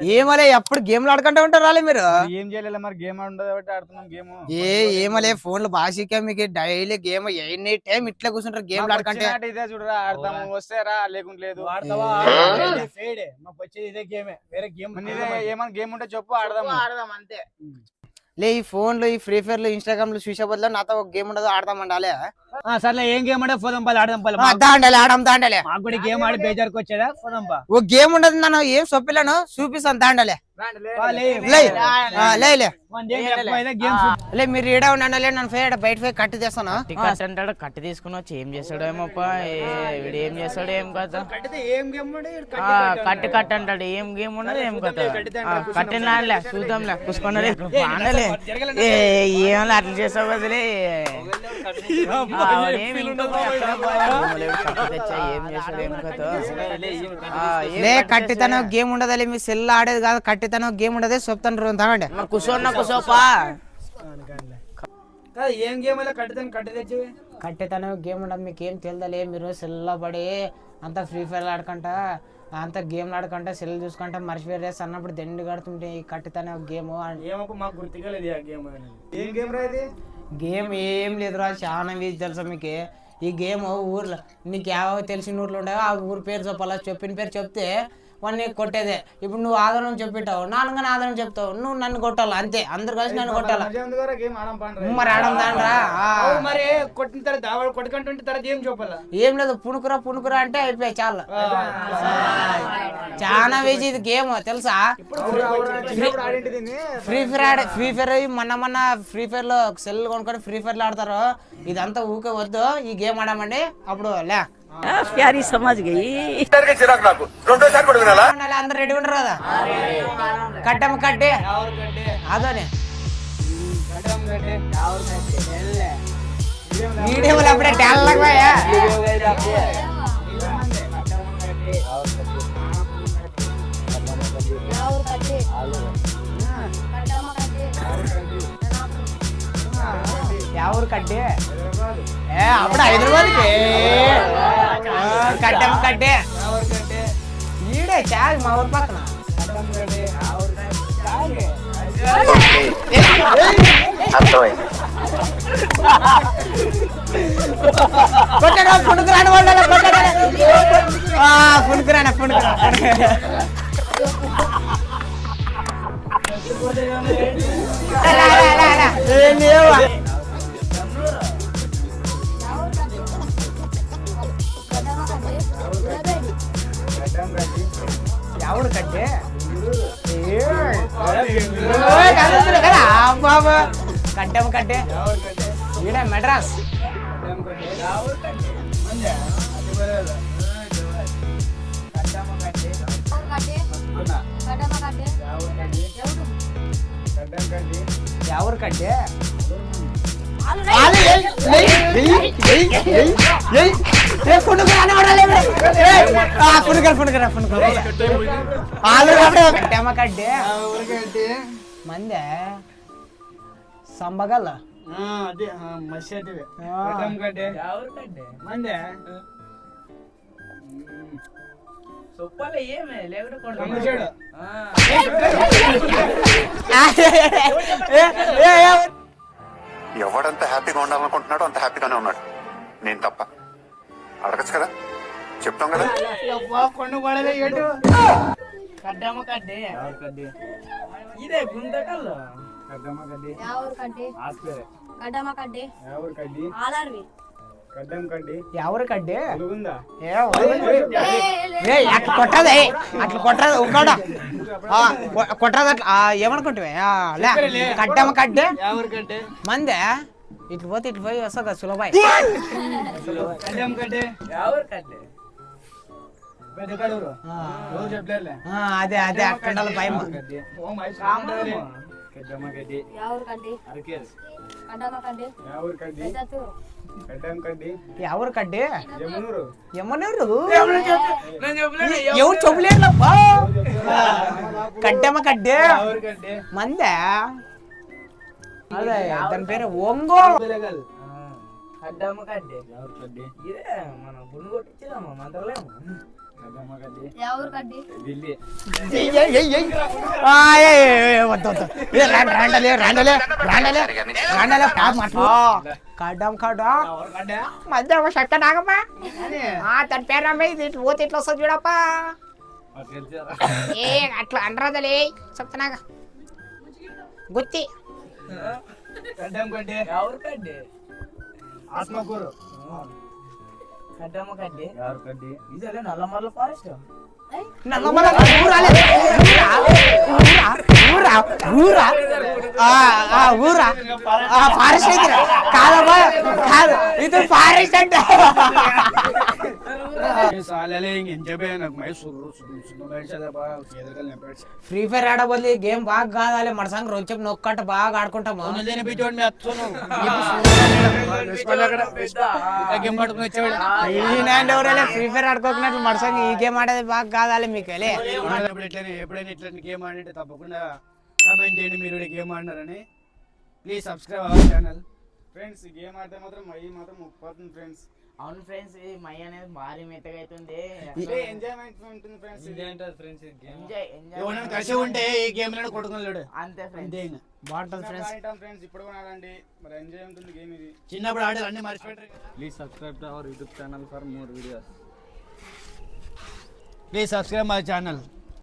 ఏమలే ఎప్పుడు గేమ్లు ఆడుకుంటూ ఉంటారు రాలే మీరు ఏం చేయలేదు మరి గేమ్ ఉండదు కాబట్టి ఆడుతున్నాం గేమ్ ఏమలే ఫోన్లు బాగా మీకు డైలీ గేమ్ ఎనీ టైం ఇట్లా కూర్చుంటారు గేమ్లు ఆడుకుంటే ఇదే చూడరా ఆడతాము వస్తేరా లేకుంటే లేదు ఇదే గేమే వేరే గేమ్ ఏమైనా గేమ్ ఉంటే చెప్పు ఆడదాం అంతే లే ఈ ఫోన్లు ఈ ఫ్రీ ఫైర్ లో ఇన్స్టాగ్రామ్ లో చూసే బదులు నాతో ఒక గేమ్ ఉండదు ఆడదామండాలే సర్లే ఏం గేమ్ అంటే పోదాం ఆడదాం దాండాలే మాకు కూడా గేమ్ ఆడి బేజారుకు వచ్చేదా పోదాం ఓ గేమ్ ఉండదు నన్ను ఏం సొప్పిలను చూపిస్తాను దాండాలే మీరు ఈడ ఉండాలి నన్ను బయట పోయి కట్టి తెస్తాను అంటాడు కట్టి తీసుకుని వచ్చి ఏం చేస్తాడు ఏమప్పా వీడు ఏం చేస్తాడు ఏం కదా కట్టి కట్టి అంటాడు ఏం గేమ్ ఉండదు ఏం కదా కట్టినాలే చూద్దాంలే కూసుకున్నది ఏం అట్లా చేస్తావు బదిలే కట్టితనం గేమ్ ఉండదు మీ సెల్ ఆడేది కాదు కట్టితనం గేమ్ ఉండదు చెప్తాను తాగండి కూర్చోన్నా కూర్చోపా ఏం గేమ్ కట్టితనం గేమ్ ఉండదు మీకు ఏం తెలియదలే మీరు సెల్లో పడి అంతా ఫ్రీ ఫైర్ ఆడుకుంటా అంత గేమ్లు ఆడుకుంటా సెల్ చూసుకుంటా మర్చిపోయి రేస్ అన్నప్పుడు దండి కడుతుంటే ఈ కట్టితనం గేమ్ మాకు గుర్తుగా లేదు ఏం గేమ్ రాది గేమ్ ఏం లేదురా చాలా వీధి తెలుసా మీకు ఈ గేమ్ ఊర్లో నీకు ఏవో తెలిసిన ఊర్లో ఉండేవో ఆ ఊరి పేరు చెప్పాలా చెప్పిన పేరు చెప్తే వాడిని కొట్టేదే ఇప్పుడు నువ్వు ఆధారం చెప్పిటావు నాన్నగానే ఆధారం చెప్తావు నువ్వు నన్ను కొట్టాలి అంతే అందరు కలిసి నన్ను కొట్టాలా మరి ఆడం దాండ్రా మరి కొట్టిన తర్వాత కొట్టుకుంటుంటే తర్వాత ఏం చెప్పాలా ఏం లేదు పుణుకురా అంటే అయిపోయాయి చాలా చాలా వేసి ఇది గేమ్ తెలుసా ఫ్రీ ఫైర్ మొన్న ఫ్రీ ఫైర్ లో సెల్ కొనుక్కొని ఫ్రీ ఫైర్ లో ఆడతారు ఇదంతా ఊకే వద్దు ఈ గేమ్ ఆడమండి అప్పుడు లే ప్యారీ సమాజ్ అందరు రెడీ ఉంటారు కదా కట్టమ్మ కట్టే అదోనే వీడియోలు అప్పుడే టాలెంట్ పోయా ఎవరు కట్టే అప్పుడు హైదరాబాద్కి కట్టమ్మ కట్టే ఈడే చాలు మా ఊరు పక్కన కొట్టడా పుణుకురాని వాళ్ళ పుణుకురానా ఎవరు కట్టే బాబా కట్టమ్మ కట్టే ఈడ మెడ్రాస్ ఎవరు కట్టే మందే సంబగల మందే ఎవడంత హ్యాపీగా ఉండాలనుకుంటున్నాడో అంత హ్యాపీగానే ఉన్నాడు నేను తప్ప అడగచ్చు కదా చెప్తాం కదా కొండ పడలే ఏడు కడ్డమ్మ కడ్డే ఇదే గుంతకల్లో కడ్డమ్మ కడ్డి కడ్డమ్మ కడ్డే ఆలర్వి కడ్డమ్మ కడ్డి ఎవరు కడ్డే ఉందా అట్లా కొట్టదే అట్లా కొట్టదు ఉన్నాడా కొట్టదు అట్లా ఏమనుకుంటే కడ్డమ్మ కడ్డే ఎవరు కడ్డే మందే ఇట్లు పోతే ఇట్లు పోయి వస్తా కదా సులభాయ్ కడ్డమ్మ కడ్డే ఎవరు కడ్డే పెద్ద కడూరు చెప్పలేరులే అదే అక్కడ భయం కడ్డమ్మ కడ్డి ఎవరు కడ్డే అరకేరు కడ్డమ్మ కడ్డే ఎవరు కడ్డి పెద్దతూరు కడ్డమ్మ కడ్డి ఎవరు కడ్డే యమునూరు ఎవరు చెప్పలేరు కడ్డమ్మ కడ్డే ఎవరు కడ్డే మందే అదే దాని పేరు ఒంగోలు కడ్డమ్మ కడ్డే ఎవరు కడ్డి ఇదే మనం గుండు కొట్టించిదామా మంత్రలేము ఎవరు కడ్డి కడ్డం కడ్డం మధ్య చెప్తా నాగమ్మా తన పేరు నమ్మే ఇట్లా పోతే ఇట్లా వస్తుంది చూడప్పా ఏ అట్లా అనరాదలే చెప్తానాగా గుత్తి కడ్డం కడ్డే ఎవరు కడ్డి ఆత్మకూరు కడ్డమ్మ కడ్డి ఎవరు కడ్డి ఇదే నల్లమర్ల ఫారెస్ట్ నల్లమల ఊరాలే ఊరా ఊరా ఊరా ఫారెస్ట్ అయితే కాదమ్మా కాదు ఇది ఫారెస్ట్ అంటే ఫ్రీ ఫైర్ ఆడబోద్ది గేమ్ బాగా కాదాలి మన సంగ రోజు చెప్పి నొక్కట బాగా ఆడుకుంటాము ఫ్రీ ఫైర్ ఆడుకోకున్నట్లు మన సంగ ఈ గేమ్ ఆడేది బాగా కాదాలి మీకు ఎప్పుడైనా ఇట్లాంటి గేమ్ ఆడితే తప్పకుండా కామెంట్ చేయండి మీరు గేమ్ ఆడినారని. Please subscribe our channel. Friends ఈ గేమ్ ఆడితే మాత్రం మై మాత్రం ముప్పతుంది ఫ్రెండ్స్. అవును ఫ్రెండ్స్ ఇది మై అనేది భారీ మెత్తగా అవుతుంది ఎంజాయ్మెంట్ ఉంటుంది ఫ్రెండ్స్. ఎంజాయ్ ఎవరైనా కలిసి ఉంటే ఈ గేమ్ లో కొట్టుకోలేడు అంతే ఫ్రెండ్స్. అంతే. బాగుంటుంది ఫ్రెండ్స్. ఫ్రెండ్స్ ఇప్పుడు కూడా ఆడండి మరి ఎంజాయ్ ఉంటుంది గేమ్ ఇది. చిన్నప్పుడు ఆడే అన్ని మర్చిపోయారు. Please subscribe to our YouTube channel for more videos. Please subscribe my channel.